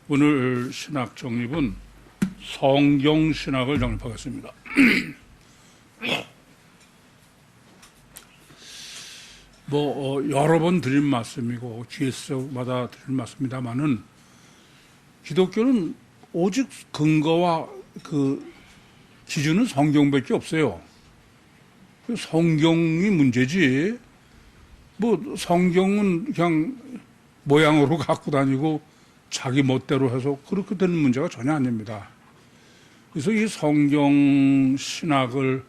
오늘 신학 정립은 성경 신학을 정립하겠습니다. 여러 번 드린 말씀이고 기회마다 드린 말씀입니다만은 기독교는 오직 근거와 그 기준은 성경밖에 없어요. 성경이 문제지. 성경은 그냥 모양으로 갖고 다니고 자기 멋대로 해서 그렇게 되는 문제가 전혀 아닙니다. 그래서 이 성경 신학을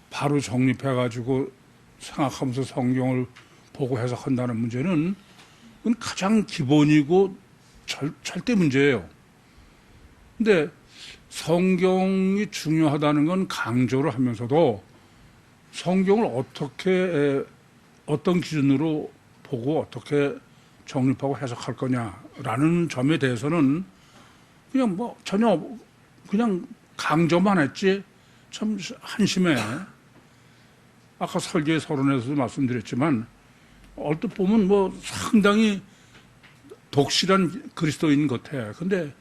바로 정립해가지고 생각하면서 성경을 보고 해석한다는 문제는 그건 가장 기본이고 절대 문제예요. 근데 성경이 중요하다는 건 강조를 하면서도 성경을 어떤 기준으로 보고 어떻게 정립하고 해석할 거냐라는 점에 대해서는 그냥 전혀 그냥 강조만 했지 참 한심해. 아까 설계 서론에서도 말씀드렸지만 얼핏 보면 상당히 독실한 그리스도인 같아. 근데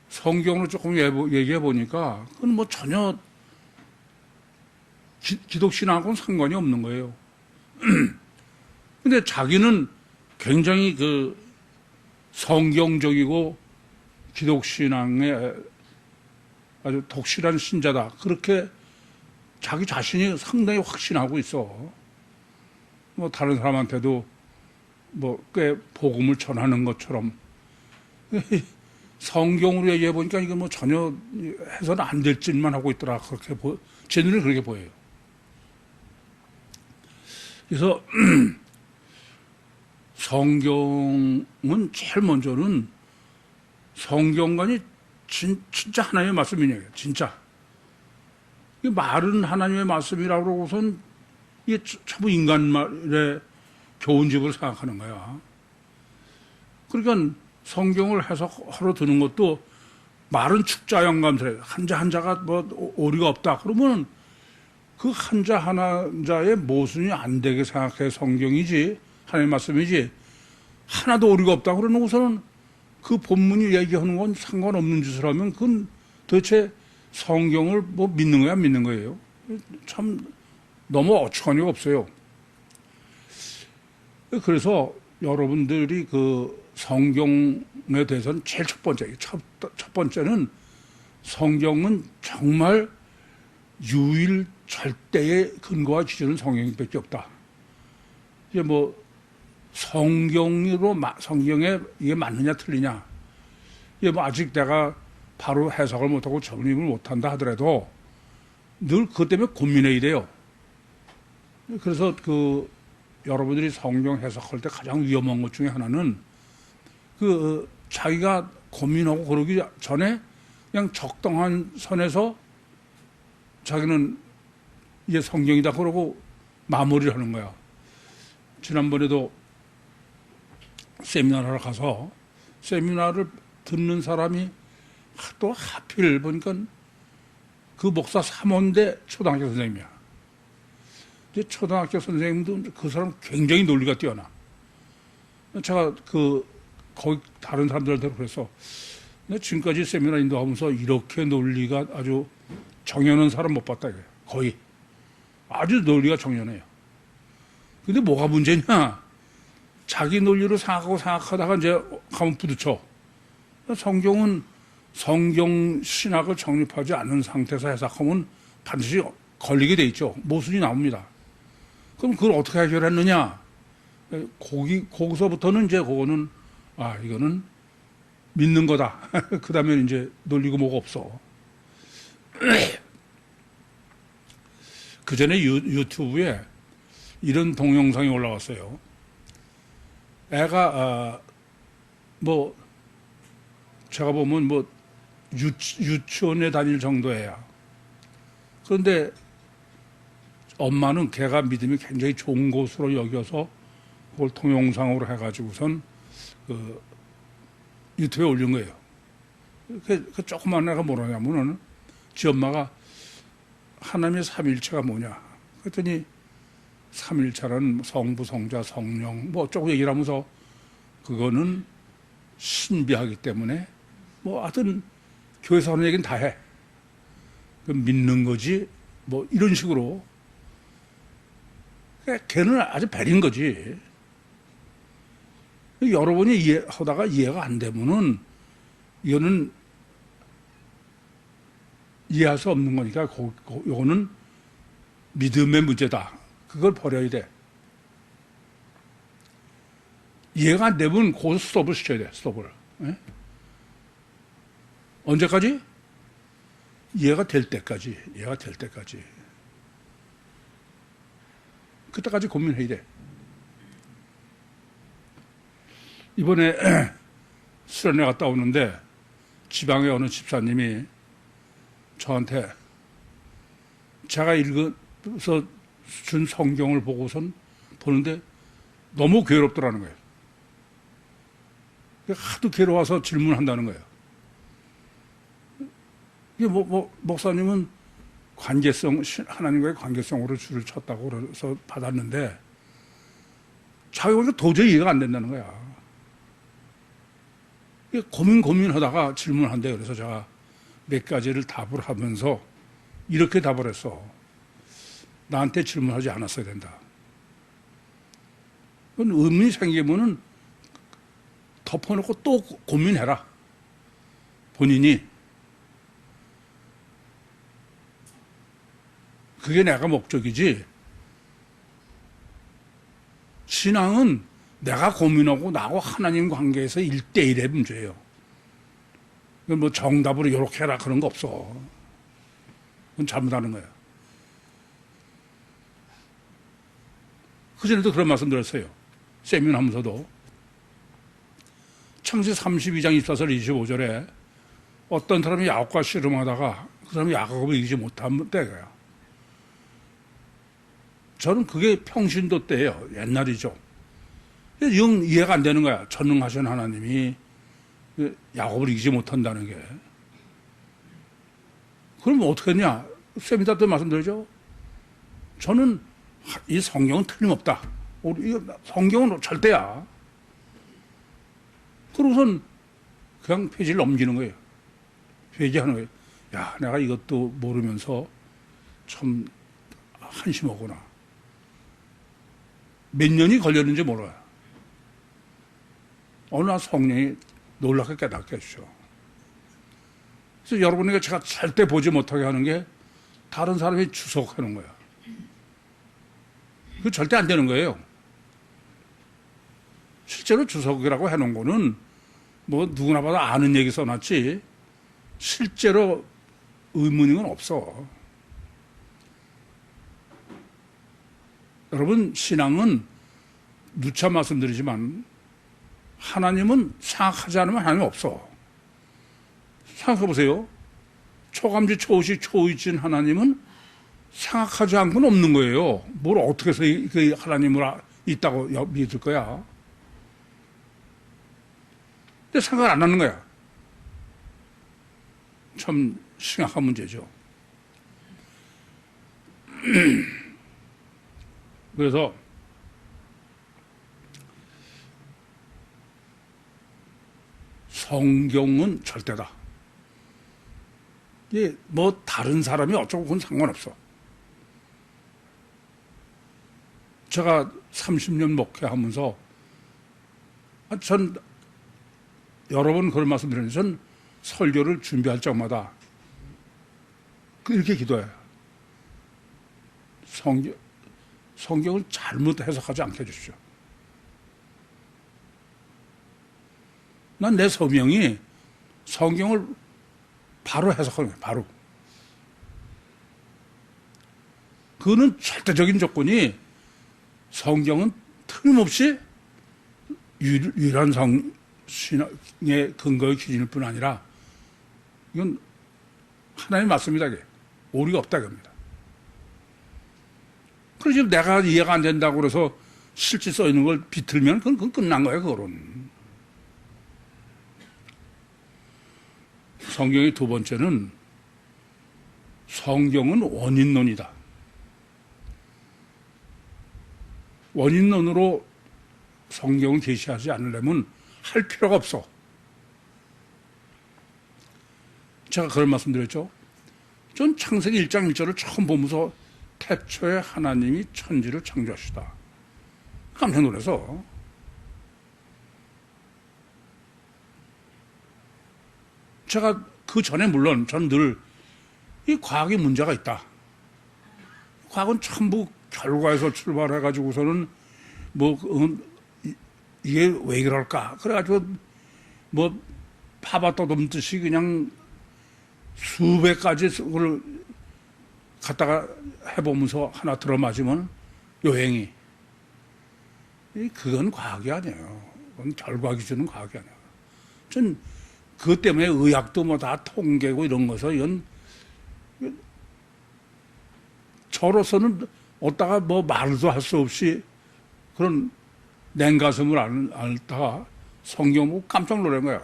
성경으로 조금 얘기해 보니까 그건 전혀 기독신하고는 상관이 없는 거예요. 근데 자기는 굉장히 성경적이고 기독신앙의 아주 독실한 신자다. 그렇게 자기 자신이 상당히 확신하고 있어. 다른 사람한테도 꽤 복음을 전하는 것처럼. 성경으로 얘기해 보니까 이게 전혀 해서는 안 될 짓만 하고 있더라. 제 눈에 그렇게 보여요. 그래서 성경은 제일 먼저는 성경관이 진짜 하나님의 말씀이냐, 진짜. 이 말은 하나님의 말씀이라고 그러고선 이게 전부 인간 말의 교훈집을 생각하는 거야. 그러니까 성경을 해석하러 드는 것도 말은 축자 영감스러워. 한자 한자가 오리가 없다. 그러면 그 한자 하나자의 모순이 안 되게 생각해 성경이지, 하나님의 말씀이지, 하나도 오리가 없다. 그러고서는 그 본문이 얘기하는 건 상관없는 짓을 하면 그건 도대체 성경을 믿는 거야, 믿는 거예요. 참 너무 어처구니가 없어요. 그래서 여러분들이 성경에 대해서는 제일 첫 번째는 성경은 정말 유일 절대의 근거와 기준은 성경밖에 없다. 이제 성경에 이게 맞느냐 틀리냐. 이게 아직 내가 바로 해석을 못하고 정립을 못한다 하더라도 늘 그것 때문에 고민해야 돼요. 그래서 여러분들이 성경 해석할 때 가장 위험한 것 중에 하나는 자기가 고민하고 그러기 전에 그냥 적당한 선에서 자기는 이게 성경이다 그러고 마무리를 하는 거야. 지난번에도 세미나를 하러 가서 세미나를 듣는 사람이 또 하필 보니까 그 목사 사모인데 초등학교 선생님이야. 이제 초등학교 선생님도 그 사람 굉장히 논리가 뛰어나. 제가 거기 다른 사람들한테 그래서 지금까지 세미나 인도하면서 이렇게 논리가 아주 정연한 사람 못 봤다 이거예요. 거의 아주 논리가 정연해요. 근데 뭐가 문제냐? 자기 논리로 생각하다가 이제 가면 부딪혀. 성경은 성경 신학을 정립하지 않은 상태에서 해석하면 반드시 걸리게 돼 있죠. 모순이 나옵니다. 그럼 그걸 어떻게 해결했느냐? 거기서부터는 이제 그거는 이거는 믿는 거다. 그 다음에 이제 논리고 뭐가 없어. 그 전에 유튜브에 이런 동영상이 올라왔어요. 애가 제가 보면 유치원에 다닐 정도예요. 그런데 엄마는 걔가 믿음이 굉장히 좋은 곳으로 여겨서 그걸 동영상으로 해가지고선 유튜브에 올린 거예요. 그 조그만 애가 뭐라냐면은 지 엄마가 하나님의 삼일체가 뭐냐 그랬더니 삼일체는 성부, 성자, 성령 어쩌고 얘기를 하면서 그거는 신비하기 때문에 뭐 하여튼 교회에서 하는 얘기는 다 해. 믿는 거지 뭐 이런 식으로. 그러니까 걔는 아주 베린 거지. 여러분이 이해하다가 이해가 안 되면은 이거는 이해할 수 없는 거니까 요거는 믿음의 문제다. 그걸 버려야 돼. 이해가 안 되면 거기서 스톱을 시켜야 돼. 스톱을. 예? 언제까지? 이해가 될 때까지. 이해가 될 때까지. 그때까지 고민해야 돼. 이번에 수련회 갔다 오는데 지방의 어느 집사님이 저한테 제가 읽어서 준 성경을 보고선 보는데 너무 괴롭더라는 거예요. 하도 괴로워서 질문한다는 거예요. 이게 목사님은 관계성, 하나님과의 관계성으로 줄을 쳤다고 그래서 받았는데 자기가 보니까 도저히 이해가 안 된다는 거야. 고민하다가 질문한대. 그래서 제가 몇 가지를 답을 하면서 이렇게 답을 했어. 나한테 질문하지 않았어야 된다. 그건 의문이 생기면은 덮어놓고 또 고민해라. 본인이. 그게 내가 목적이지. 신앙은 내가 고민하고 나하고 하나님 관계에서 1대1의 문제예요. 뭐 정답으로 이렇게 해라 그런 거 없어. 그건 잘못하는 거야. 그전에도 그런 말씀 드렸어요. 세미나 하면서도. 창세 32장 24절 25절에 어떤 사람이 야곱과 씨름하다가 그 사람이 야곱을 이기지 못한 때가요. 저는 그게 평신도 때예요. 옛날이죠. 영 이해가 안 되는 거야. 전능하신 하나님이 야곱을 이기지 못한다는 게. 그럼 어떻게 했냐? 세미나 때 말씀드리죠. 저는 이 성경은 틀림없다. 성경은 절대야. 그러고선 그냥 페이지를 넘기는 거예요. 회개하는 거예요. 야, 내가 이것도 모르면서 참 한심하구나. 몇 년이 걸렸는지 몰라요. 어느 날 성령이 놀랍게 깨닫게 해주죠. 그래서 여러분에게 제가 절대 보지 못하게 하는 게 다른 사람이 주석하는 거야. 그거 절대 안 되는 거예요. 실제로 주석이라고 해놓은 거는 뭐 누구나 봐도 아는 얘기 써놨지 실제로 의문인 건 없어. 여러분, 신앙은 누차 말씀드리지만 하나님은 생각하지 않으면 하나님 없어. 생각해 보세요. 초감지 초의식 초의진 하나님은 생각하지 않고는 없는 거예요. 뭘 어떻게 해서 그 하나님을 있다고 믿을 거야. 근데 생각을 안 하는 거야. 참 심각한 문제죠. 그래서 성경은 절대다. 이게 뭐 다른 사람이 어쩌고 그건 상관없어. 제가 30년 목회하면서 전 여러 번 그런 말씀 드렸는데 전 설교를 준비할 적마다 이렇게 기도해요. 성경을 잘못 해석하지 않게 해주십시오. 난 내 소명이 성경을 바로 해석하는 거예요. 바로. 그거는 절대적인 조건이 성경은 틀림없이 유일한 신앙의 근거의 기준일 뿐 아니라 이건 하나님의 말씀이다. 이게. 오류가 없다. 겁니다. 그래서 지금 내가 이해가 안 된다고 그래서 실제 써 있는 걸 비틀면 그건 끝난 거예요. 그거는. 성경의 두 번째는 성경은 원인론이다. 원인론으로 성경을 계시하지 않으려면 할 필요가 없어. 제가 그런 말씀 드렸죠. 전 창세기 1장 1절을 처음 보면서 태초에 하나님이 천지를 창조하시다. 깜짝 놀라서. 제가 그 전에 물론 전 늘 이 과학에 문제가 있다. 과학은 전부 결과에서 출발해가지고서는 이게 왜 그럴까? 그래가지고 파바 떠듬듯이 그냥 수백 가지 그걸 갖다가 해보면서 하나 들어맞으면 요행이. 그건 과학이 아니에요. 그건 결과 기준은 과학이 아니에요. 전 그것 때문에 의학도 다 통계고 이런 것은 이건 저로서는 어디다가 말도 할 수 없이 그런 냉가슴을 앓다가 성경 보고 깜짝 놀란 거야.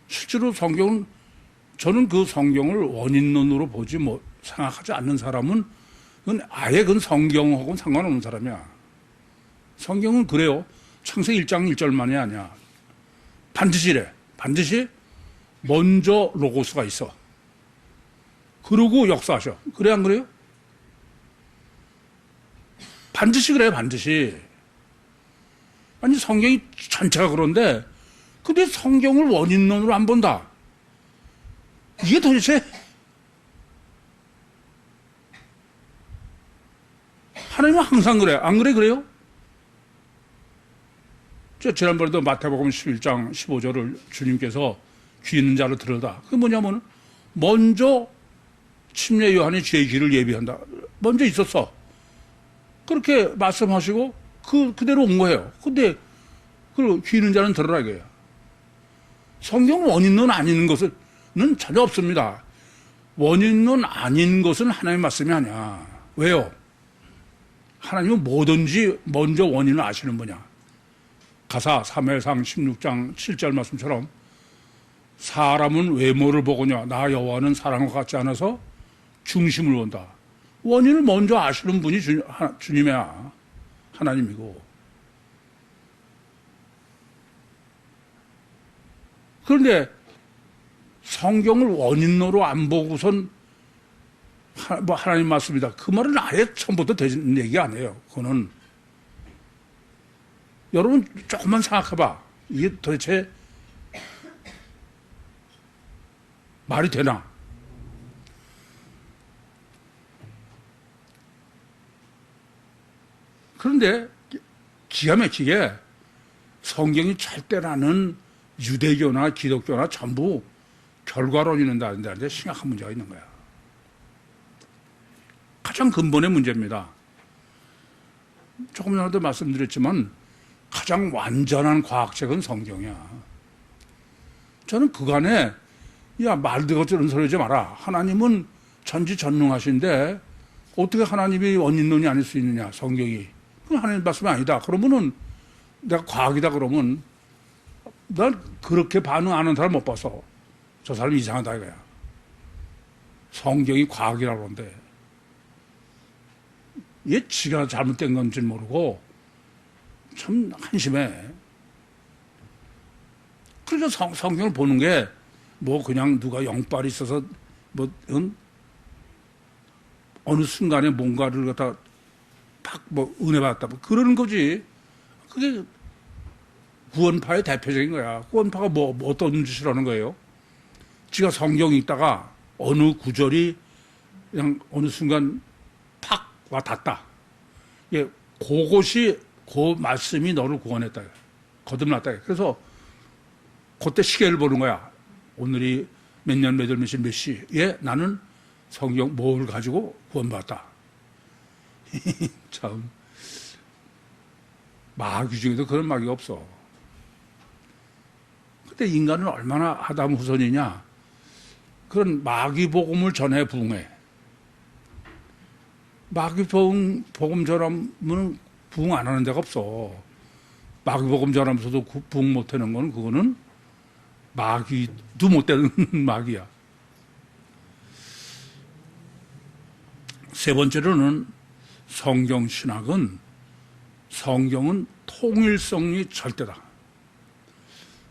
실제로 성경은 저는 그 성경을 원인론으로 보지 생각하지 않는 사람은 그건 아예 그건 성경하고는 상관없는 사람이야. 성경은 그래요. 창세기 1장 1절만이 아니야. 반드시래. 반드시 먼저 로고스가 있어. 그러고 역사하셔. 그래 안 그래요? 반드시 그래. 반드시. 아니 성경이 전체가 그런데 근데 성경을 원인론으로 안 본다. 이게 도대체 하나님은 항상 그래. 안 그래? 그래요? 지난번에도 마태복음 11장 15절을 주님께서 귀 있는 자를 들으다. 그게 뭐냐면 먼저 침례 요한이 죄의 길을 예비한다. 먼저 있었어. 그렇게 말씀하시고 그대로 온 거예요. 근데 귀 있는 자는 들으라 이거예요. 성경 원인론 아닌 것은 전혀 없습니다. 원인론 아닌 것은 하나님의 말씀이 아니야. 왜요? 하나님은 뭐든지 먼저 원인을 아시는 분이야. 가사 3회상 16장 7절 말씀처럼 사람은 외모를 보거냐 나 여호와는 사람과 같지 않아서 중심을 본다. 원인을 먼저 아시는 분이 주님이야. 하나님이고. 그런데 성경을 원인으로 안 보고선 하나님 말씀이다. 그 말은 아예 처음부터 되는 얘기 아니에요. 그거는 여러분 조금만 생각해봐. 이게 도대체 말이 되나? 그런데 기가 막히게 성경이 절대라는 유대교나 기독교나 전부 결과론이는 다는데 심각한 문제가 있는 거야. 가장 근본의 문제입니다. 조금 전에도 말씀드렸지만 가장 완전한 과학책은 성경이야. 저는 그간에 말도 저런 소리 하지 마라. 하나님은 전지전능하신데 어떻게 하나님이 원인론이 아닐 수 있느냐. 성경이. 그건 하나님 말씀이 아니다. 그러면은 내가 과학이다 그러면 난 그렇게 반응하는 사람 못 봐서 저 사람이 이상하다 이거야. 성경이 과학이라고 그러는데 얘 지가 잘못된 건지 모르고 참 한심해. 그러니까 성경을 보는 게 그냥 누가 영빨이 있어서 어느 순간에 뭔가를 갖다 팍 은혜 받았다 그러는 거지. 그게 구원파의 대표적인 거야. 구원파가 어떤 짓을 하는 거예요? 지가 성경 읽다가 어느 구절이 그냥 어느 순간 팍 와 닿다. 예, 그것이 그 말씀이 너를 구원했다. 거듭났다. 그래서 그때 시계를 보는 거야. 오늘이 몇 년 몇 월 며칠 몇 시에 나는 성경 뭘 가지고 구원받았다. 참 마귀 중에도 그런 마귀가 없어. 그때 인간은 얼마나 아담 후손이냐. 그런 마귀 복음을 전해 부흥해. 마귀 복음 전하면 부흥 안 하는 데가 없어. 마귀 복음 전하면서도 부흥 못 하는 건 그거는 마귀도 못 되는 마귀야. 세 번째로는 성경 신학은 성경은 통일성이 절대다.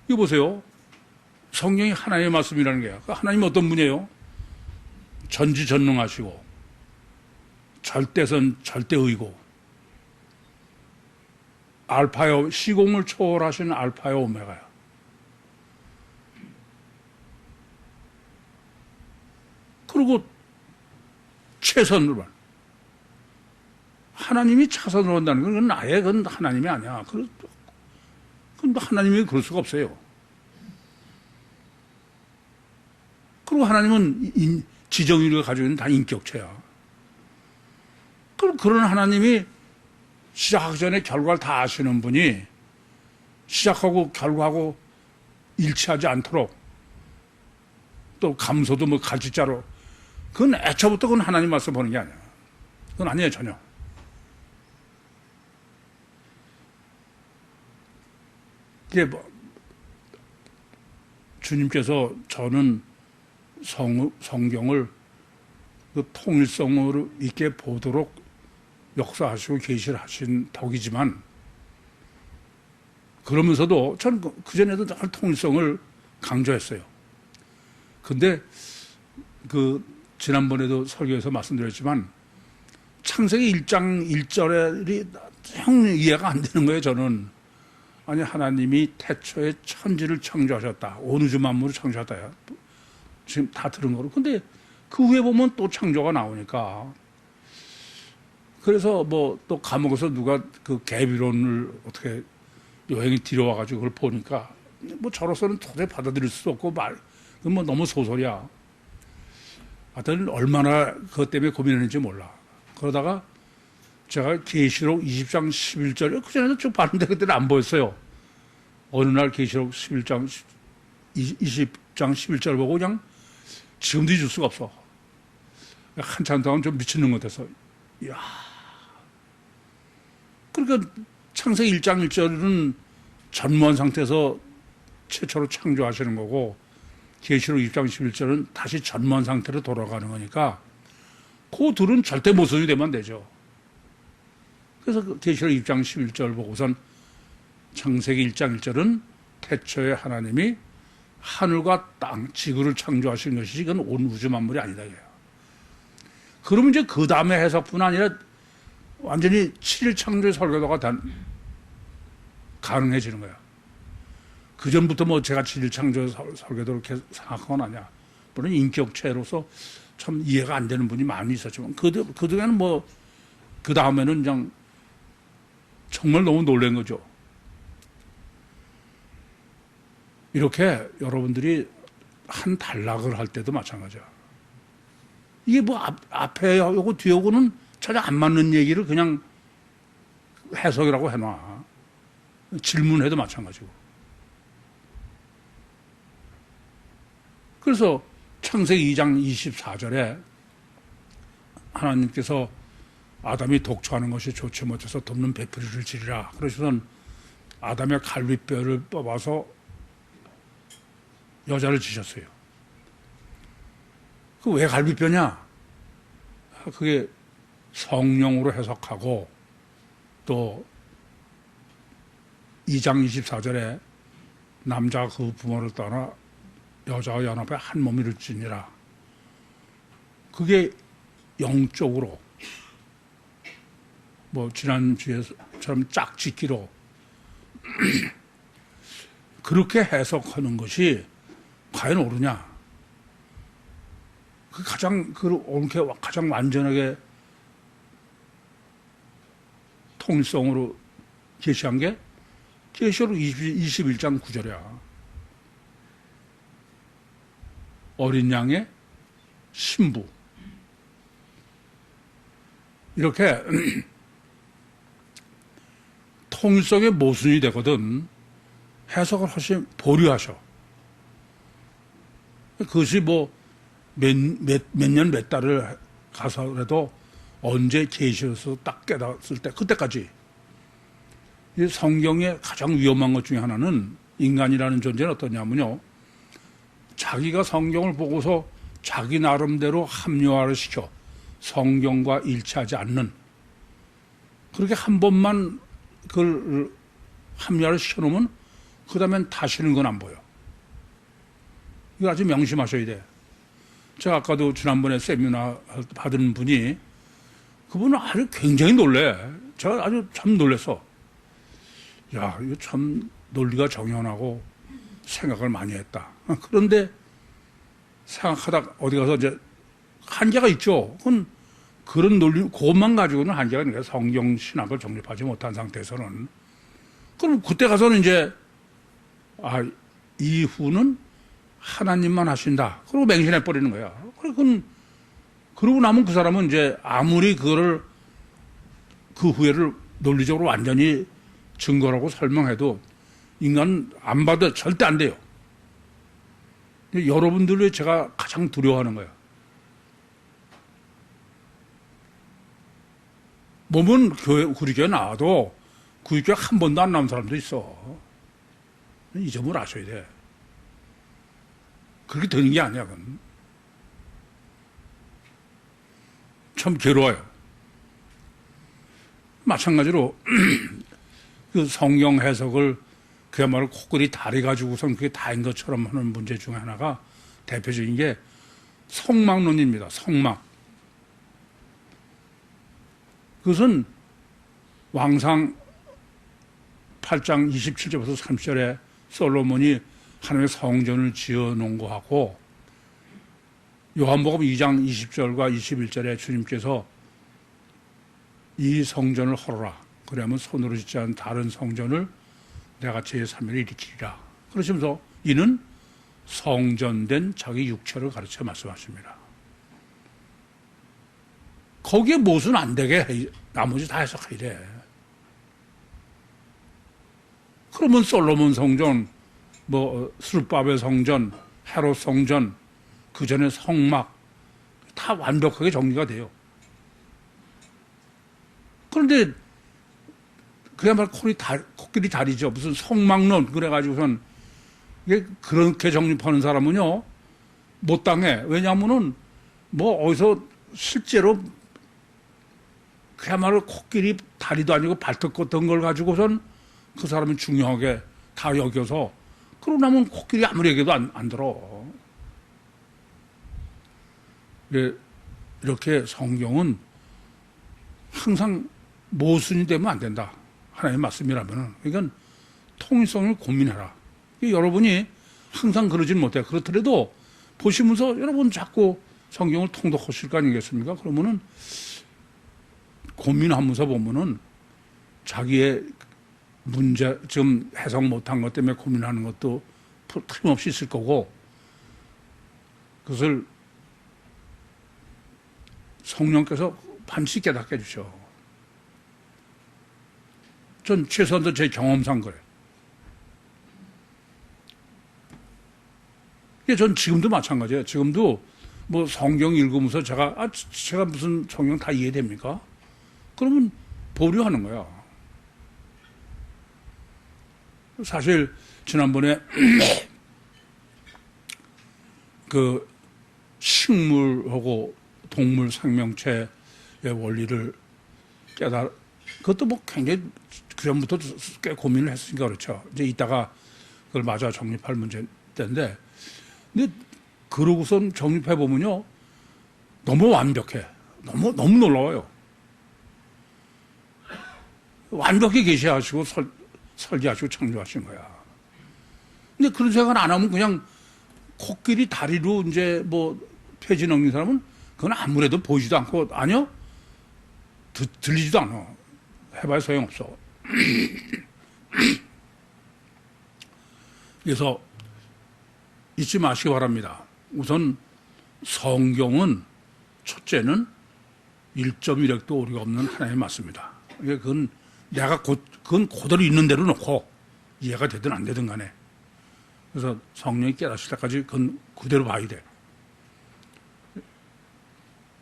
이거 보세요. 성경이 하나님의 말씀이라는 거야. 하나님 어떤 분이에요? 전지전능하시고 절대선 절대의고 알파요 시공을 초월하신 알파요 오메가야. 그리고 최선으로 하나님이 차선으로 한다는 건 아예 그건 하나님이 아니야. 그건 하나님이 그럴 수가 없어요. 그리고 하나님은 지정의를 가지고 있는 다 인격체야. 그럼 그런 하나님이 시작하기 전에 결과를 다 아시는 분이 시작하고 결과하고 일치하지 않도록 또 감소도 뭐 갈짓자로 그건 애초부터 그건 하나님 말씀 보는 게 아니야. 그건 아니에요, 전혀. 이게 뭐, 주님께서 저는 성경을 그 통일성으로 있게 보도록 역사하시고 계시를 하신 덕이지만 그러면서도 저는 그전에도 늘 통일성을 강조했어요. 근데 지난번에도 설교에서 말씀드렸지만 창세기 1장 1절이 영 이해가 안 되는 거예요, 저는. 아니, 하나님이 태초에 천지를 창조하셨다. 온 우주 만물을 창조하셨다. 지금 다 들은 거로. 근데 그 후에 보면 또 창조가 나오니까. 그래서 뭐 또 감옥에서 누가 그 개비론을 어떻게 여행이 들여와가지고 그걸 보니까 뭐 저로서는 도저히 받아들일 수도 없고 그건 뭐 너무 소설이야. 하여튼 얼마나 그것 때문에 고민했는지 몰라. 그러다가 제가 계시록 20장 11절 그전에도 쭉 봤는데 그때는 안 보였어요. 어느 날 계시록 11장 20장 11절 보고 그냥 지금도 잊을 수가 없어. 한참 동안 좀 미치는 것 같아서. 이야. 그러니까 창세기 1장 1절은 전무한 상태에서 최초로 창조하시는 거고 계시록 20장 11절은 다시 전무한 상태로 돌아가는 거니까 그 둘은 절대 모순이 되면 안 되죠. 그래서 계시록 20장 11절 보고선 창세기 1장 1절은 태초에 하나님이 하늘과 땅, 지구를 창조하신 것이지 그건 온 우주 만물이 아니다. 그러면 이제 그 다음에 해석뿐 아니라 완전히 7일 창조의 설계도가 가능해지는 거야. 그 전부터 뭐 제가 7일 창조 설계도를 이렇게 생각한 건 아니야. 물론 인격체로서 참 이해가 안 되는 분이 많이 있었지만 그동안은 뭐 그 다음에는 그냥 정말 너무 놀란 거죠. 이렇게 여러분들이 한 단락을 할 때도 마찬가지야. 이게 뭐 앞에 하고 뒤에 하고는 전혀 안 맞는 얘기를 그냥 해석이라고 해놔. 질문해도 마찬가지고. 그래서 창세기 2장 24절에 하나님께서 아담이 독초하는 것이 좋지 못해서 돕는 배풀이를 지리라. 그러시선 아담의 갈비뼈를 뽑아서 여자를 지셨어요. 그 왜 갈비뼈냐? 그게 성령으로 해석하고 또 2장 24절에 남자가 그 부모를 떠나 여자와 연합해 한 몸이 이루지니라. 그게 영적으로 뭐 지난주에처럼 짝짓기로 그렇게 해석하는 것이 과연 옳으냐? 그 가장 옳게 가장 완전하게 통일성으로 제시한 게 계시록 21장 9절이야. 어린 양의 신부. 이렇게 통일성의 모순이 되거든 해석을 하시 보류하셔. 그것이 뭐 몇 년 몇 달을 가서라도 언제 계시로서 딱 깨달았을 때 그때까지. 이 성경의 가장 위험한 것 중에 하나는 인간이라는 존재는 어떠냐면요, 자기가 성경을 보고서 자기 나름대로 합리화를 시켜 성경과 일치하지 않는, 그렇게 한 번만 그걸 합리화를 시켜놓으면 그 다음엔 다시는 건 안 보여. 이거 아주 명심하셔야 돼. 제가 아까도 지난번에 세미나 받은 분이 그분은 아주 굉장히 놀래. 제가 아주 참 놀랐어. 야, 이거 참 논리가 정연하고 생각을 많이 했다. 그런데 생각하다 어디 가서 이제 한계가 있죠. 그건 그런 논리, 그것만 가지고는 한계가 있는 거예요. 성경 신학을 정립하지 못한 상태에서는. 그럼 그때 가서는 이제, 이후는 하나님만 하신다. 그리고 맹신해버리는 거야. 그러고 나면 그 사람은 이제 아무리 그거를, 그 후회를 논리적으로 완전히 증거라고 설명해도 인간은 안 봐도 절대 안 돼요. 여러분들이 제가 가장 두려워하는 거예요. 몸은 우리 교회 나와도 그 교회 한 번도 안 나온 사람도 있어. 이 점을 아셔야 돼. 그렇게 되는 게 아니야, 그건. 참 괴로워요. 마찬가지로 그 성경 해석을 그야말로 코끼리 다리 가지고선 그게 다인 것처럼 하는 문제 중에 하나가 대표적인 게 성막론입니다. 성막. 그것은 왕상 8장 27절부터 30절에 솔로몬이 하나님의 성전을 지어 놓은 거하고 요한복음 2장 20절과 21절에 주님께서 이 성전을 헐어라. 그러면 손으로 짓지 않은 다른 성전을 내가 제3일에 일으키리라. 그러시면서 이는 성전된 자기 육체를 가르쳐 말씀하십니다. 거기에 무엇은 안 되게 나머지 다 해석해야 돼. 그러면 솔로몬 성전, 스룹바벨 성전, 헤롯 성전, 그 전에 성막 다 완벽하게 정리가 돼요. 그런데 그야말로 코끼리 다리죠. 무슨 성막론 그래가지고선 이게 그렇게 정립하는 사람은요 못 당해. 왜냐하면은 어디서 실제로 그야말로 코끼리 다리도 아니고 발톱 같은 걸 가지고선 그 사람은 중요하게 다 여겨서 그러고 나면 코끼리 아무리 얘기해도 안 들어. 이렇게 성경은 항상 모순이 되면 안 된다. 하나님의 말씀이라면은. 그러니까 통일성을 고민해라. 여러분이 항상 그러지는 못해요. 그렇더라도 보시면서 여러분 자꾸 성경을 통독하실 거 아니겠습니까? 그러면은 고민하면서 보면은 자기의 문제, 지금 해석 못한 것 때문에 고민하는 것도 틀림없이 있을 거고 그것을 성령께서 반드시 깨닫게 해주셔. 전 최소한도 제 경험상 그래. 전 지금도 마찬가지예요. 지금도 성경 읽으면서 제가 무슨 성경 다 이해됩니까? 그러면 보류하는 거야. 사실 지난번에 그 식물하고 동물 생명체의 원리를 그것도 굉장히 그전부터 꽤 고민을 했으니까 그렇죠. 이제 이따가 그걸 마저 정립할 문제인데, 근데 그러고선 정립해 보면요, 너무 완벽해. 너무 놀라워요. 완벽히 계시하시고 설계하시고 창조하신 거야. 근데 그런 생각 안 하면 그냥 코끼리 다리로 이제 폐지 넘긴 사람은 그건 아무래도 보이지도 않고, 아니요? 들리지도 않아. 해봐야 소용없어. 그래서 잊지 마시기 바랍니다. 우선 성경은 첫째는 1.1핵도 오류가 없는 하나님의 말씀입니다. 그건 그건 그대로 있는 대로 놓고 이해가 되든 안 되든 간에. 그래서 성령이 깨닫을 때까지 그건 그대로 봐야 돼.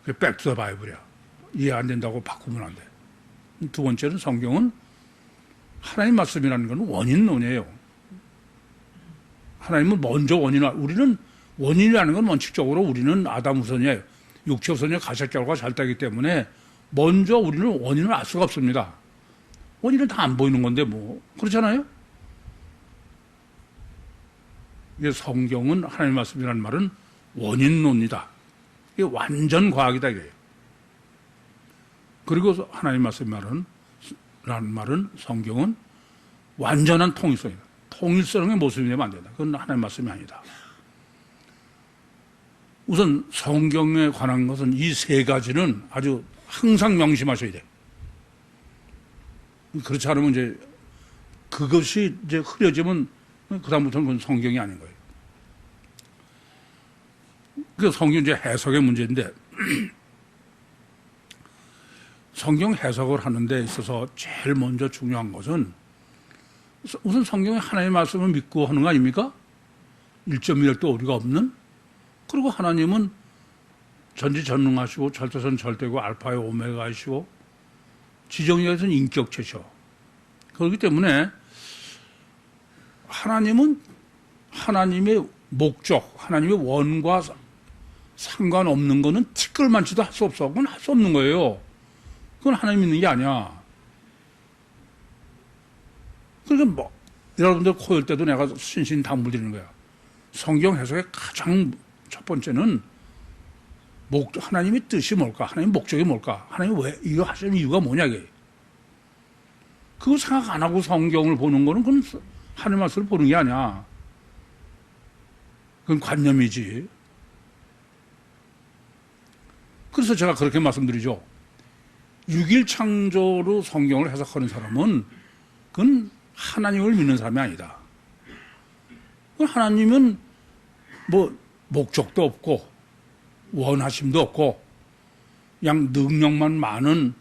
그게 백투더 바이블이야. 이해 안 된다고 바꾸면 안 돼. 두 번째는 성경은 하나님 말씀이라는 건 원인론이에요. 하나님은 먼저 우리는 원인이라는 건 원칙적으로 우리는 아담 후손이에요. 육체 후손의 가책결과 잘 따기 때문에 먼저 우리는 원인을 알 수가 없습니다. 원인은 다 안 보이는 건데 그렇잖아요? 이게 성경은 하나님의 말씀이라는 말은 원인론이다. 이게 완전 과학이다 이거예요. 그리고 하나님의 말씀이라는 말은 성경은 완전한 통일성이다. 통일성의 모습이 되면 안 된다. 그건 하나님의 말씀이 아니다. 우선 성경에 관한 것은 이 세 가지는 아주 항상 명심하셔야 돼. 그렇지 않으면 이제 그것이 이제 흐려지면 그다음부터는 그건 성경이 아닌 거예요. 그 성경 이제 해석의 문제인데 성경 해석을 하는 데 있어서 제일 먼저 중요한 것은 우선 성경의 하나님의 말씀을 믿고 하는 거 아닙니까? 1.1도 오류가 없는. 그리고 하나님은 전지전능하시고 절대선 절대고 알파의 오메가이시고 지정의에서는 인격체셔. 그렇기 때문에 하나님은 하나님의 목적, 하나님의 원과 상관없는 거는 티끌만치도 할 수 없어. 그건 할 수 없는 거예요. 그건 하나님 믿는 게 아니야. 그러니까 뭐 여러분들 코일 때도 내가 신신당부를 드리는 거야. 성경 해석의 가장 첫 번째는 하나님의 뜻이 뭘까? 하나님의 목적이 뭘까? 하나님 왜 이거 하시는 이유가 뭐냐 이게. 그거 생각 안 하고 성경을 보는 거는 그건 하나님 말씀을 보는 게 아니야. 그건 관념이지. 그래서 제가 그렇게 말씀드리죠. 6일 창조로 성경을 해석하는 사람은 그건 하나님을 믿는 사람이 아니다. 하나님은 뭐 목적도 없고 원하심도 없고 그냥 능력만 많은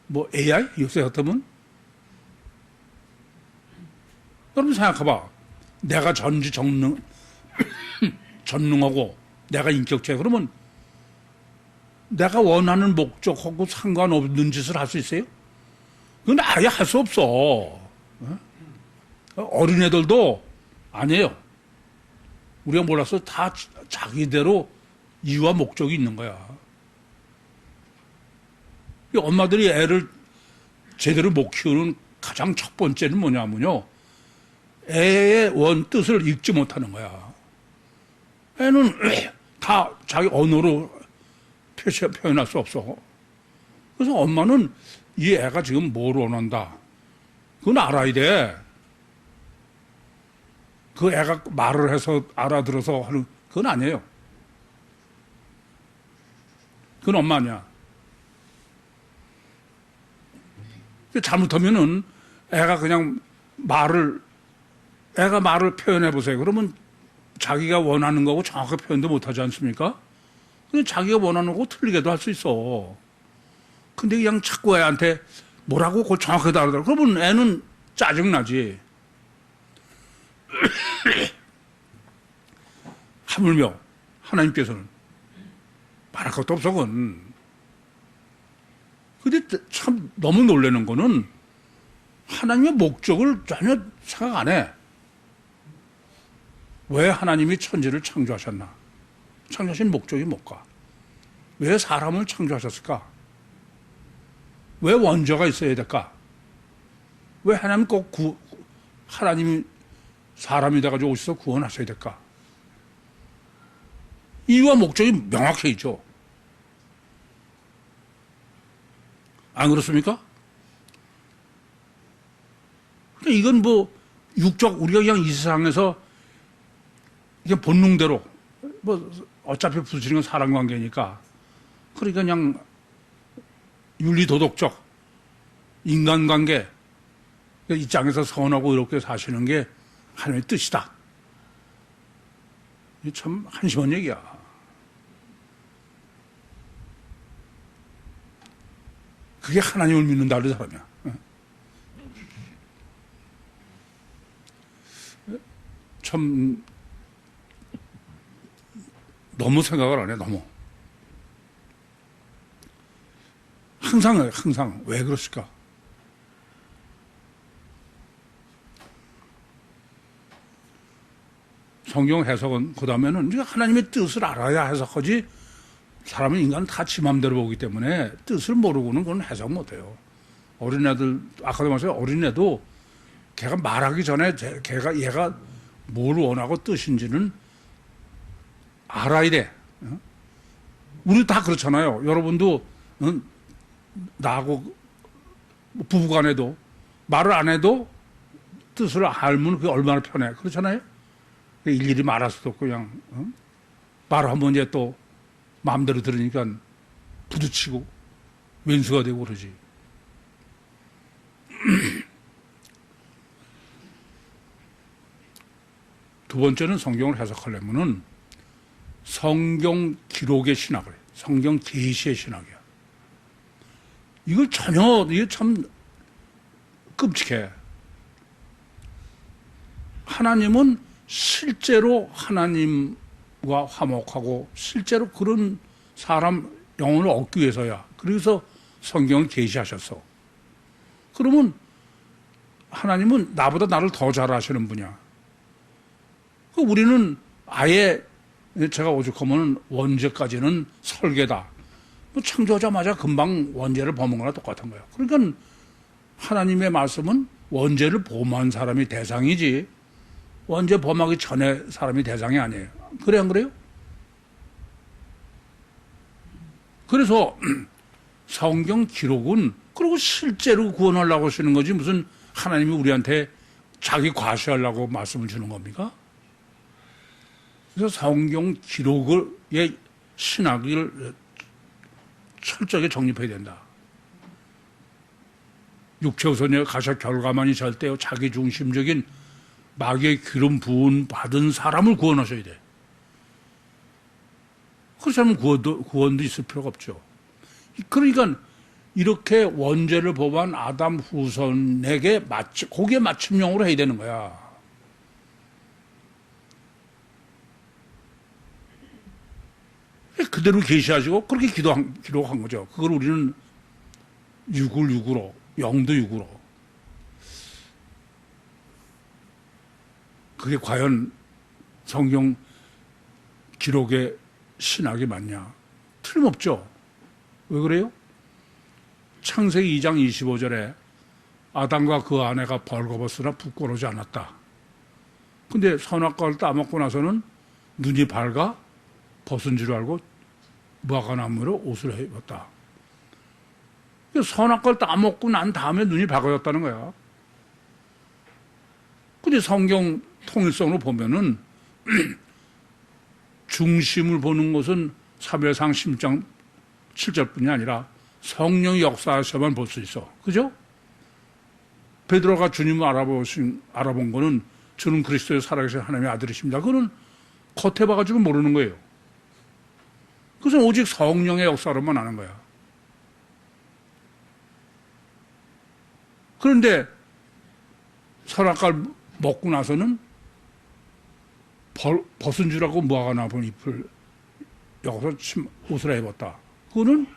뭐 AI? 요새 같으면 여러분 생각해봐. 내가 전능하고 내가 인격체 그러면 내가 원하는 목적하고 상관없는 짓을 할 수 있어요? 그건 아예 할 수 없어. 어린애들도 아니에요. 우리가 몰라서 다 자기대로 이유와 목적이 있는 거야. 엄마들이 애를 제대로 못 키우는 가장 첫 번째는 뭐냐면요. 애의 원 뜻을 읽지 못하는 거야. 애는 다 자기 언어로 표현할 수 없어. 그래서 엄마는 이 애가 지금 뭘 원한다. 그건 알아야 돼. 그 애가 말을 해서 알아들어서 하는 그건 아니에요. 그건 엄마 아니야. 잘못하면은 애가 그냥 애가 말을 표현해 보세요. 그러면 자기가 원하는 거고 정확하게 표현도 못하지 않습니까? 그냥 자기가 원하는 거고 틀리게도 할 수 있어. 근데 그냥 자꾸 애한테 뭐라고 그걸 정확하게 알아들어. 그러면 애는 짜증나지. 하물며 하나님께서는 말할 것도 없어 그건. 근데 참 너무 놀라는 거는 하나님의 목적을 전혀 생각 안 해. 왜 하나님이 천지를 창조하셨나? 창조하신 목적이 뭘까? 왜 사람을 창조하셨을까? 왜 원죄가 있어야 될까? 왜 하나님 하나님이 사람이 돼가지고 오셔서 구원하셔야 될까? 이유와 목적이 명확해 있죠. 안 그렇습니까? 이건 뭐 우리가 그냥 이 세상에서 그냥 본능대로 뭐 어차피 부딪히는 건 사람 관계니까 그러니까 그냥 윤리도덕적 인간관계 입장에서 선하고 이렇게 사시는 게 하나님의 뜻이다. 이게 참 한심한 얘기야. 그게 하나님을 믿는다 그런 사람이야. 참 너무 생각을 안 해. 너무. 항상 왜 그러실까? 성경 해석은 그 다음에는 하나님의 뜻을 알아야 해석하지. 사람은 인간은 다 지 맘대로 보기 때문에 뜻을 모르고는 그건 해석 못해요. 어린애들 아까도 말했어요. 어린애도 걔가 말하기 전에 얘가 뭘 원하고 뜻인지는 알아야 돼. 우리 다 그렇잖아요. 여러분도 나하고 부부간에도 말을 안 해도 뜻을 알면 그게 얼마나 편해. 그렇잖아요. 일일이 말할 수도 없고 그냥 말을 한번 이제 또 마음대로 들으니까 부딪히고 왼수가 되고 그러지. 두 번째는 성경을 해석하려면은 성경 기록의 신학을 해. 성경 계시의 신학이야. 이걸 전혀, 이게 참 끔찍해. 하나님은 실제로 하나님과 화목하고 실제로 그런 사람 영혼을 얻기 위해서야. 그래서 성경을 계시하셨어. 그러면 하나님은 나보다 나를 더 잘 아시는 분이야. 우리는 아예 제가 오죽하면 원죄까지는 설계다. 창조하자마자 금방 원죄를 범한 거나 똑같은 거예요. 그러니까 하나님의 말씀은 원죄를 범한 사람이 대상이지 원죄 범하기 전에 사람이 대상이 아니에요. 그래 안 그래요? 그래서 성경 기록은 그리고 실제로 구원하려고 하시는 거지 무슨 하나님이 우리한테 자기 과시하려고 말씀을 주는 겁니까? 그래서 성경 기록의 신학을 철저하게 정립해야 된다. 육체우선의 가셔 결과만이 절대요 자기중심적인 마귀의 기름 부은 받은 사람을 구원하셔야 돼. 그렇지 않으면 구원도 있을 필요가 없죠. 그러니까 이렇게 원죄를 범한 아담 후손에게 거기에 맞춤형으로 해야 되는 거야. 그대로 계시하시고 그렇게 기록한 거죠. 그걸 우리는 6을 6으로, 영도 6으로. 그게 과연 성경 기록의 신학이 맞냐? 틀림없죠. 왜 그래요? 창세기 2장 25절에 아담과 그 아내가 벌거벗으나 부끄러우지 않았다. 근데 선악과를 따먹고 나서는 눈이 밝아 벗은 줄 알고 무화과나무로 옷을 입었다. 선악과를 따먹고 난 다음에 눈이 밝아졌다는 거야. 근데 성경 통일성으로 보면은 중심을 보는 것은 사무엘상 10장 7절뿐이 아니라 성령의 역사에서만 볼 수 있어. 그죠? 베드로가 주님을 알아본 거는 저는 그리스도의 살아계신 하나님의 아들이십니다. 그거는 겉에 봐가지고 모르는 거예요. 그것은 오직 성령의 역사로만 아는 거야. 그런데 선악과를 먹고 나서는 벗은 줄 알고 무화과나무 잎을 여기서 옷을 입었다. 그거는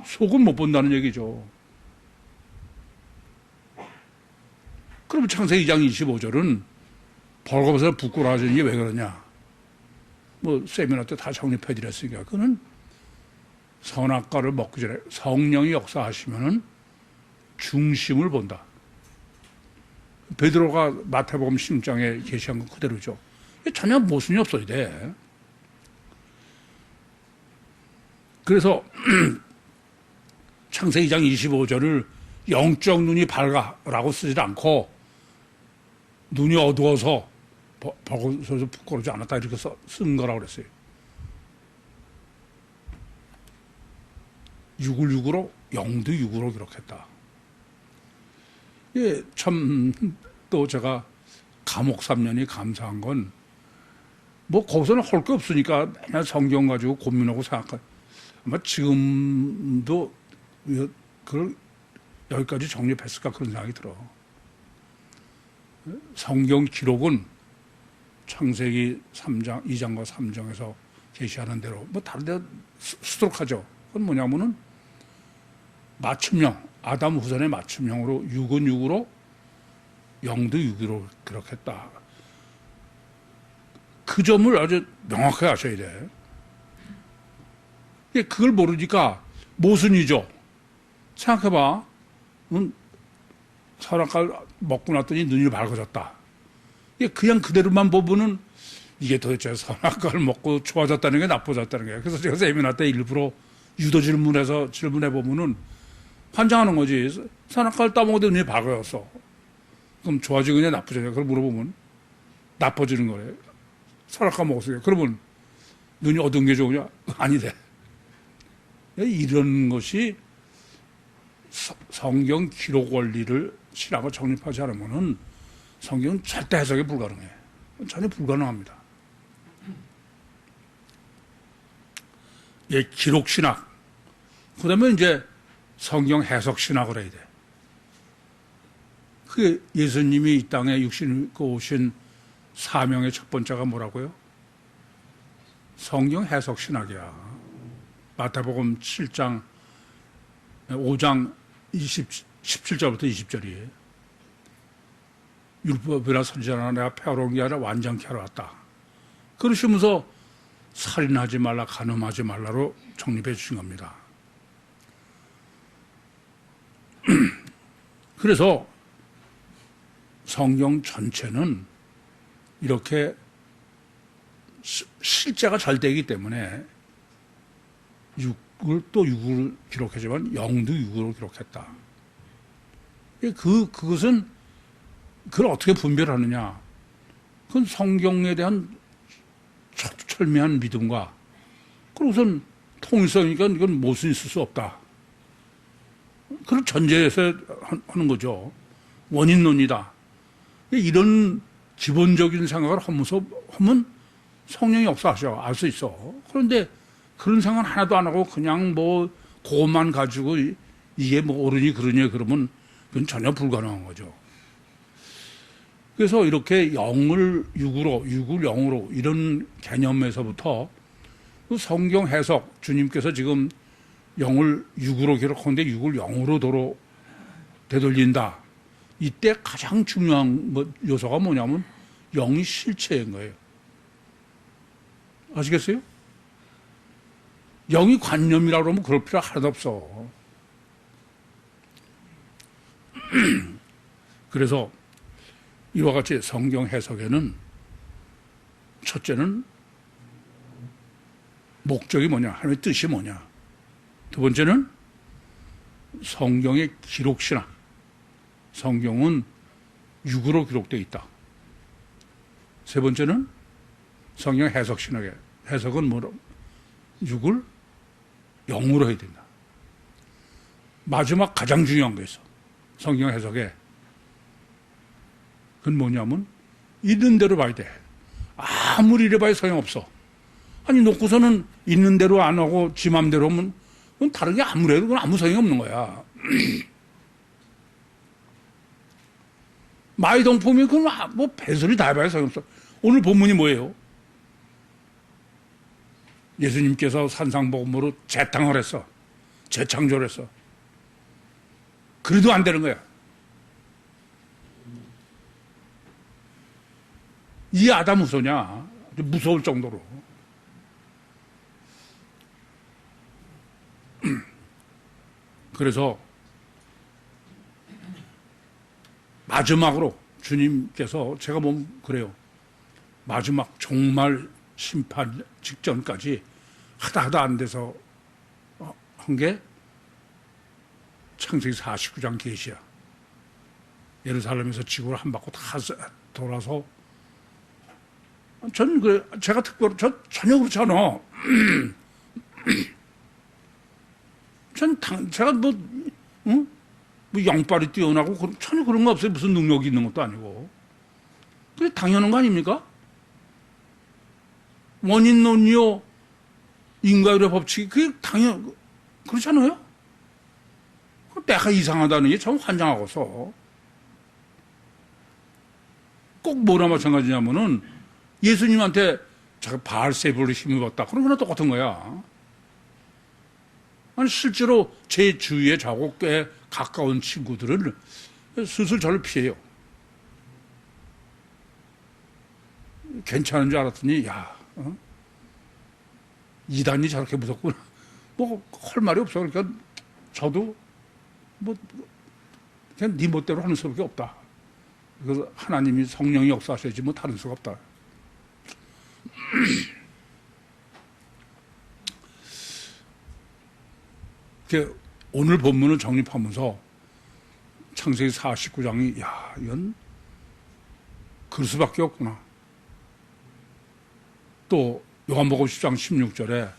속은 못 본다는 얘기죠. 그럼 창세기 2장 25절은 벌거벗어 부끄러워하시는 게 왜 그러냐? 뭐 세미나 때 다 정립해드렸으니까 그는 선악과를 먹기 전에 성령이 역사하시면은 중심을 본다. 베드로가 마태복음 16장에 계시한 건 그대로죠. 전혀 모순이 없어야 돼. 그래서 창세기 2장 25절을 영적 눈이 밝아라고 쓰지 않고 눈이 어두워서 벌거벗어서 부끄러우지 않았다 이렇게 쓴 거라고 그랬어요. 6을 6으로 영도 6으로 기록했다. 예, 참 또 제가 감옥 3년이 감사한 건 뭐 거기서는 할 게 없으니까 맨날 성경 가지고 고민하고 생각할 아마 지금도 그걸 여기까지 정립했을까 그런 생각이 들어. 성경 기록은 창세기 3장, 2장과 3장에서 제시하는 대로 뭐 다른 데 수두룩하죠. 그건 뭐냐면은 맞춤형, 아담 후손의 맞춤형으로 6은 6으로 영도 6으로 기록했다. 그 점을 아주 명확하게 아셔야 돼. 그걸 모르니까 모순이죠. 생각해봐. 선악과를 먹고 났더니 눈이 밝아졌다. 그냥 그대로만 보면은 이게 도대체 선악과를 먹고 좋아졌다는 게 나빠졌다는 거예요. 그래서 제가 세미나 때 일부러 유도 질문해 보면은 환장하는 거지. 선악과를 따먹어도 눈이 밝아졌어. 그럼 좋아지느냐 나쁘지냐? 그걸 물어보면 나빠지는 거래. 선악과 먹었어요. 그러면 눈이 어두운 게 좋으냐? 아니래. 이런 것이 성경 기록 원리를 신학을 정립하지 않으면은 성경은 절대 해석이 불가능해. 전혀 불가능합니다. 예, 기록 신학. 그 다음에 이제 성경 해석 신학을 해야 돼. 그게 예수님이 이 땅에 육신 입고 오신 사명의 첫 번째가 뭐라고요? 성경 해석 신학이야. 마태복음 7장, 5장 17절부터 20절이에요. 율법이나 선지자나 내가 폐하러 온 게 아니라 완전케 하러 왔다. 그러시면서 살인하지 말라, 간음하지 말라로 정립해 주신 겁니다. 그래서 성경 전체는 이렇게 실제가 잘 되기 때문에 육을 기록하지만 영도 육으로 기록했다. 그것은 그걸 어떻게 분별하느냐? 그건 성경에 대한 철저한 믿음과 그것은 통일성이니까 이건 모순 있을 수 없다. 그런 전제에서 하는 거죠. 원인론이다. 이런 기본적인 생각을 하면 성령이 역사하셔. 알 수 있어. 그런데 그런 생각 하나도 안 하고 그냥 뭐 그것만 가지고 이게 뭐 옳으니 그러니 그러면 그건 전혀 불가능한 거죠. 그래서 이렇게 영을 육으로, 육을 영으로 이런 개념에서부터 그 성경 해석, 주님께서 지금 영을 육으로 기록하는데 육을 영으로 도로 되돌린다. 이때 가장 중요한 요소가 뭐냐면 영이 실체인 거예요. 아시겠어요? 영이 관념이라고 그러면 그럴 필요 하나도 없어. 그래서 이와 같이 성경 해석에는 첫째는 목적이 뭐냐, 하나님의 뜻이 뭐냐. 두 번째는 성경의 기록신학. 성경은 육으로 기록되어 있다. 세 번째는 성경 해석신학의 해석은 뭐로? 육을 영으로 해야 된다. 마지막 가장 중요한 거 있어. 성경 해석에. 그건 뭐냐면 있는 대로 봐야 돼. 아무리 이래 봐야 소용없어. 아니 놓고서는 있는 대로 안 하고 지 맘대로 하면 그건 다른 게 아무래도 그건 아무 소용이 없는 거야. 마이동품이 그건 뭐 배설이 다 해봐야 소용없어. 오늘 본문이 뭐예요? 예수님께서 산상복음으로 재탕을 했어. 재창조를 했어. 그래도 안 되는 거야. 이 아담 무소냐? 무서울 정도로. 그래서 마지막으로 주님께서 제가 보면 그래요. 마지막 정말 심판 직전까지 하다 안 돼서 한 게 창세기 49장 계시야. 예루살렘에서 지구를 한 바퀴 다 돌아서 전 그래 제가 특별히 전혀 그렇지 않아. 제가 뭐 영빨이 뛰어나고 전혀 그런 거 없어요. 무슨 능력이 있는 것도 아니고. 그게 당연한 거 아닙니까? 원인론이요, 인과율의 법칙이 그게 그렇지 않아요? 내가 이상하다는 게 참 환장하고서. 꼭 뭐나 마찬가지냐면은 예수님한테 제가 바알세불을 힘입었다. 그런 거나 똑같은 거야. 아니, 실제로 제 주위에 저하고 꽤 가까운 친구들은 슬슬 저를 피해요. 괜찮은 줄 알았더니, 야, 이단이 저렇게 무섭구나. 뭐, 할 말이 없어. 그러니까 저도, 그냥 네 멋대로 하는 수밖에 없다. 그래서 하나님이 성령이 역사하셔야지 뭐 다른 수가 없다. 오늘 본문을 정립하면서 창세기 49장이 이건 그럴 수밖에 없구나. 또 요한복음 10장 16절에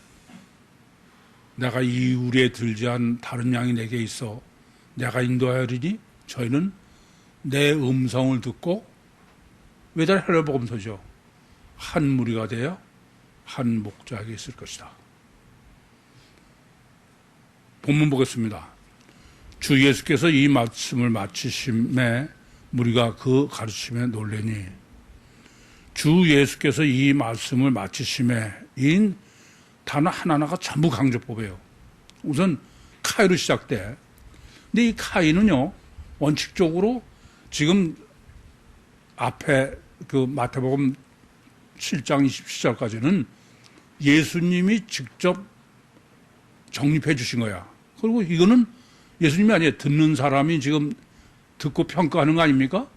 내가 이 우리에 들지한 다른 양이 내게 있어 내가 인도하리니 저희는 내 음성을 듣고 외달 헬라복음서죠. 한 무리가 되어 한 목자에게 있을 것이다. 본문 보겠습니다. 주 예수께서 이 말씀을 마치심에 무리가 그 가르침에 놀래니 주 예수께서 이 말씀을 마치심에 인 단어 하나하나가 전부 강조법이에요. 우선 카이로 시작돼. 근데 이 카이는요 원칙적으로 지금 앞에 그 마태복음 7장 27절까지는 예수님이 직접 정립해 주신 거야. 그리고 이거는 예수님이 아니에요. 듣는 사람이 지금 듣고 평가하는 거 아닙니까?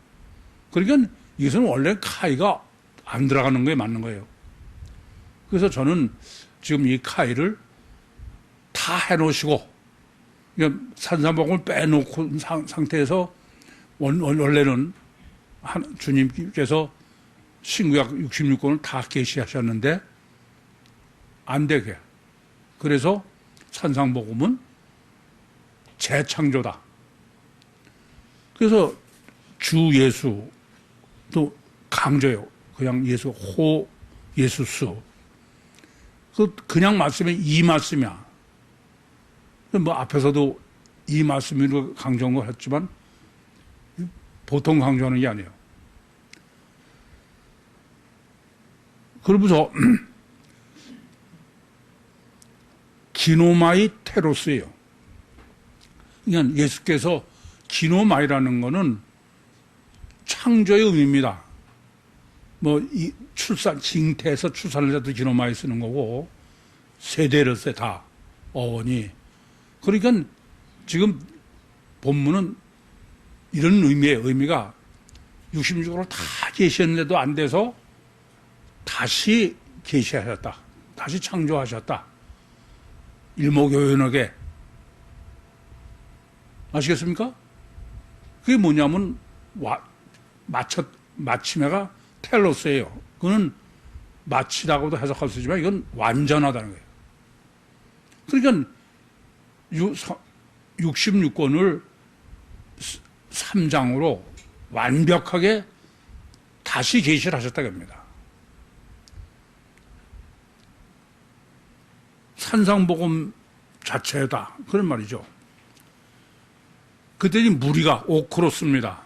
그러니까 이것은 원래 카이가 안 들어가는 거에 맞는 거예요. 그래서 저는 지금 이 카이를 다 해놓으시고 산상복음을 빼놓고 상태에서 원래는 주님께서 신구약 66권을 다 계시하셨는데 안 되게. 그래서 산상복음은 재창조다. 그래서 주 예수도 강조해요. 그냥 예수 호 예수수. 그냥 말씀이 이 말씀이야. 뭐 앞에서도 이 말씀으로 강조한 걸 했지만 보통 강조하는 게 아니에요. 그러면서 기노마이 테로스예요. 그러니까 예수께서 기노마이라는 거는 창조의 의미입니다. 뭐 이 출산 징태에서 출산을 해도 기노마이 쓰는 거고 세대로서 다 어원이. 그러니까 지금 본문은 이런 의미예요. 의미가 66으로 다 계시했는데도 안 돼서 다시 계시하셨다. 다시 창조하셨다. 일목요연하게. 아시겠습니까? 그게 뭐냐면 마침에가 텔로스예요. 그거는 마치라고도 해석할 수 있지만 이건 완전하다는 거예요. 그러니까 66권을 3장으로 완벽하게 다시 계시를 하셨다고 합니다. 산상복음 자체다. 그런 말이죠. 그때는 무리가 오크로스입니다.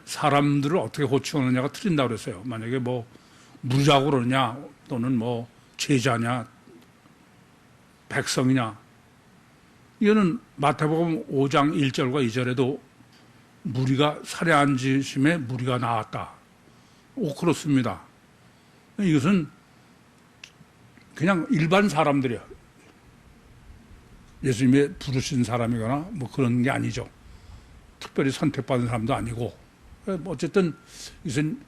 사람들을 어떻게 호칭하느냐가 틀린다고 그랬어요. 만약에 뭐 무리라고 그러냐 또는 뭐 제자냐 백성이냐. 이거는 마태복음 5장 1절과 2절에도 무리가 살해 앉으심에 무리가 나왔다. 오크로스입니다. 이것은 그냥 일반 사람들이야. 예수님의 부르신 사람이거나 뭐 그런 게 아니죠. 특별히 선택받은 사람도 아니고. 어쨌든 이것은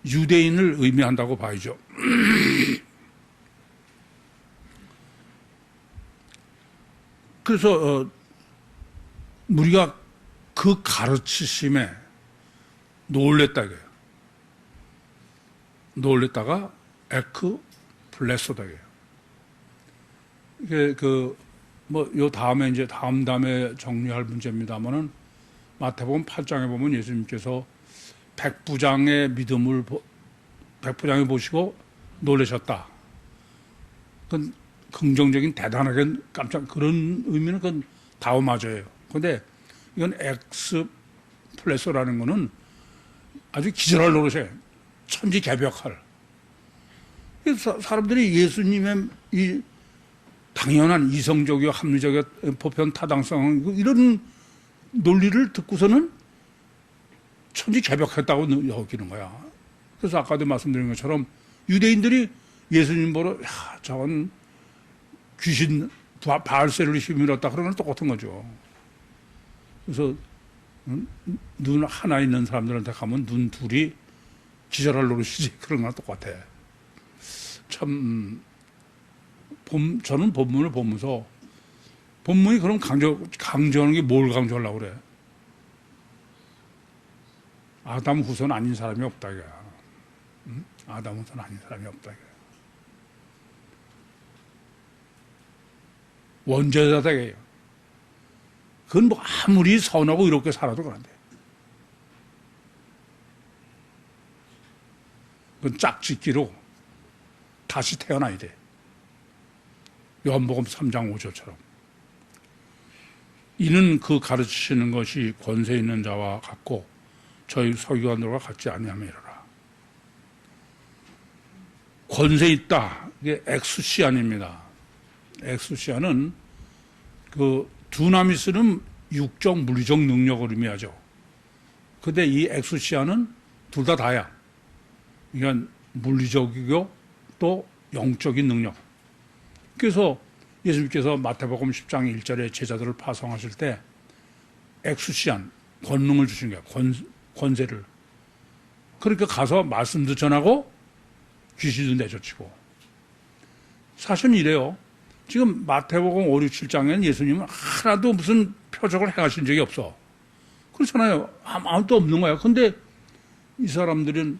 유대인을 의미한다고 봐야죠. 그래서 우리가 그 가르치심에 놀랬다 이거예요. 놀랬다가 에크 블레소다 이거예요. 이게 요 다음에 이제 다음에 정리할 문제입니다만은 마태복음 8장에 보면 예수님께서 백부장의 믿음을 백부장이 보시고 놀라셨다. 그건 긍정적인 대단하게 깜짝 그런 의미는 그건 다음하죠예요. 그런데 이건 엑스 플레소라는 거는 아주 기절할 노릇이에요. 천지개벽할. 그래서 사람들이 예수님의 이 당연한 이성적이고 합리적이고 보편 타당성 이런 논리를 듣고서는 천지개벽했다고 여기는 거야. 그래서 아까도 말씀드린 것처럼 유대인들이 예수님 보러 저건 귀신 바알세를 힘밀었다 그런 건 똑같은 거죠. 그래서 눈 하나 있는 사람들한테 가면 눈 둘이 기절할 노릇이지. 그런 거랑 똑같아. 참, 저는 본문을 보면서, 본문이 그럼 강조하는 게 뭘 강조하려고 그래? 아담 후손 아닌 사람이 없다, 이거야. 응? 아담 후손 아닌 사람이 없다, 이거야. 원죄자다, 이거야. 그건 뭐 아무리 선하고 이렇게 살아도 그런데. 그건 짝짓기로 다시 태어나야 돼. 요한복음 3장 5절처럼. 이는 그 가르치시는 것이 권세 있는 자와 같고 저희 서기관들과 같지 아니함이라. 권세 있다. 이게 엑수시안입니다. 엑수시안은 그 두나미스는 육적, 물리적 능력을 의미하죠. 근데 이 엑수시안은 둘 다 다야. 그러니까 물리적이고 또 영적인 능력. 그래서 예수님께서 마태복음 10장 1절에 제자들을 파송하실 때 엑수시안, 권능을 주신 거야. 권세를. 그러니까 가서 말씀도 전하고 귀신도 내쫓고. 사실은 이래요. 지금 마태복음 5, 6, 7장에는 예수님은 하나도 무슨 표적을 행하신 적이 없어. 그렇잖아요. 아무것도 없는 거야. 근데 이 사람들은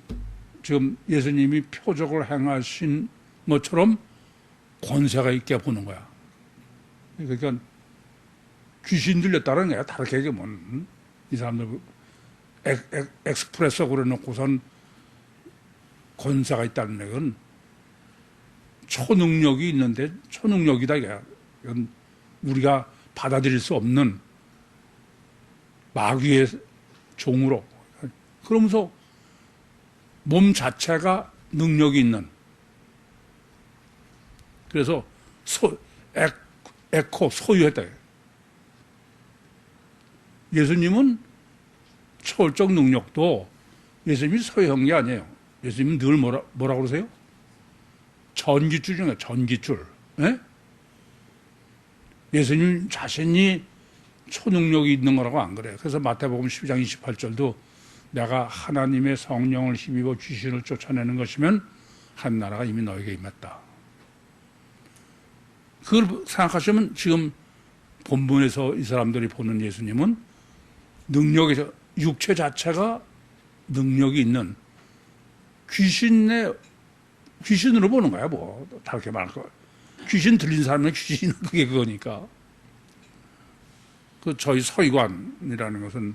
지금 예수님이 표적을 행하신 것처럼 권세가 있게 보는 거야. 그러니까 귀신 들렸다는 거야. 다르게 얘기하면. 이 사람들 엑스프레소 그려놓고선 권세가 있다는 건 초능력이 있는데 초능력이다. 이건 우리가 받아들일 수 없는 마귀의 종으로. 그러면서 몸 자체가 능력이 있는. 그래서 에코 소유했다. 예수님은 초월적 능력도 예수님이 소유한 게 아니에요. 예수님은 늘 뭐라 그러세요? 전기줄 중에 전기줄. 예? 예수님 자신이 초능력이 있는 거라고 안 그래요. 그래서 마태복음 12장 28절도 내가 하나님의 성령을 힘입어 귀신을 쫓아내는 것이면 한 나라가 이미 너에게 임했다. 그걸 생각하시면 지금 본문에서 이 사람들이 보는 예수님은 능력에서 육체 자체가 능력이 있는 귀신으로 보는 거야. 뭐 다르게 말할 거. 귀신 들린 사람은 귀신은 그게 그거니까. 그 저희 서기관이라는 것은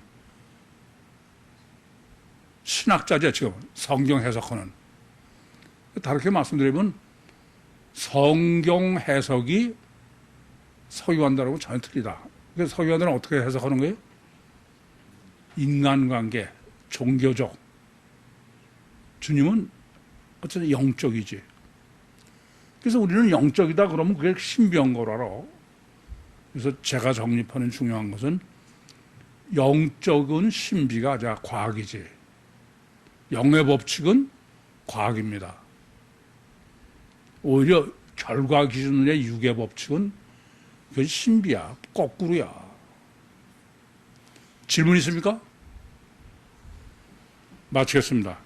신학자죠. 지금 성경 해석하는. 다르게 말씀드리면 성경 해석이 서기관들하고 전혀 틀리다. 그래서 서기관들은 어떻게 해석하는 거예요? 인간관계, 종교적. 주님은 어쨌든 영적이지. 그래서 우리는 영적이다 그러면 그게 신비한 걸 알아. 그래서 제가 정립하는 중요한 것은 영적은 신비가 아니라 과학이지. 영의 법칙은 과학입니다. 오히려 결과 기준의 육의 법칙은 그건 신비야. 거꾸로야. 질문 있습니까? 마치겠습니다.